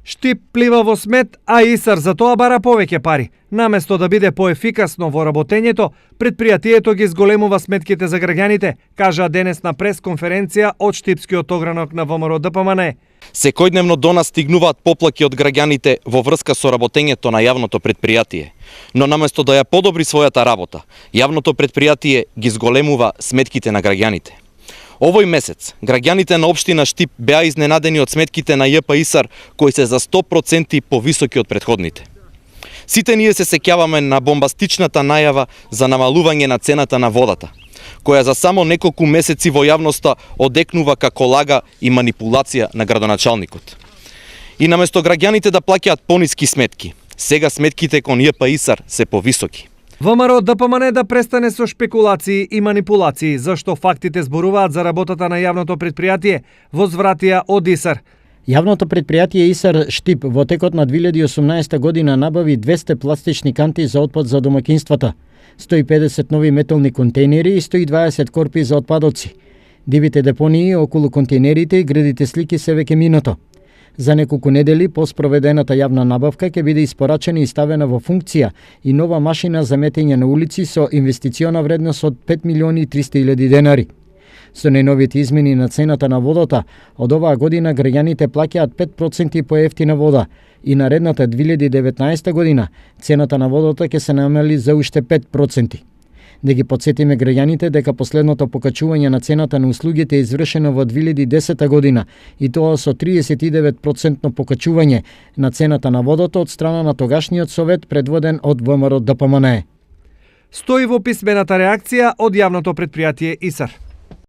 Штип плива во смет, а ИСАР за тоа бара повеќе пари. Наместо да биде поефикасно во работењето, предпријатието ги зголемува сметките за граѓаните, кажа денес на пресконференција од Штипскиот огранок на ВМРО ДПМН. Секојдневно до нас стигнуваат поплаки од граѓаните во врска со работењето на јавното предпријатие. Но наместо да ја подобри својата работа, јавното предпријатие ги зголемува сметките на граѓаните. Овој месец, граѓаните на општина Штип беа изненадени од сметките на ЈП ИСАР, кои се за 100% повисоки од претходните. Сите ние се сеќаваме на бомбастичната најава за намалување на цената на водата, која за само неколку месеци во јавноста одекнува како лага и манипулација на градоначалникот. И наместо граѓаните да плаќаат пониски сметки, сега сметките кон ЈП ИСАР се повисоки. ВМРО ДПМН да престане со шпекулации и манипулации, зашто фактите зборуваат за работата на јавното предпријатие, возвратија од ИСАР. Јавното предпријатие ИСАР Штип во текот на 2018 година набави 200 пластични канти за отпад за домаќинствата, 150 нови метални контейнери и 120 корпи за отпадоци. Дивите депонии околу контейнерите и градите слики се веќе минато. За неколку недели по спроведената јавна набавка ќе биде испорачена и ставена во функција и нова машина за метење на улици со инвестициона вредност од 5.300.000 денари. Со најновите измени на цената на водата, од оваа година граѓаните плаќаат 5% поевтина вода и наредната 2019 година цената на водата ќе се намали за уште 5%. Да ги подсетиме граѓаните дека последното покачување на цената на услугите е извршено во 2010 година и тоа со 39% покачување на цената на водата од страна на тогашниот совет предводен од ВМРО ДПМН. Стои во писмената реакција од јавното предпријатие ИСАР.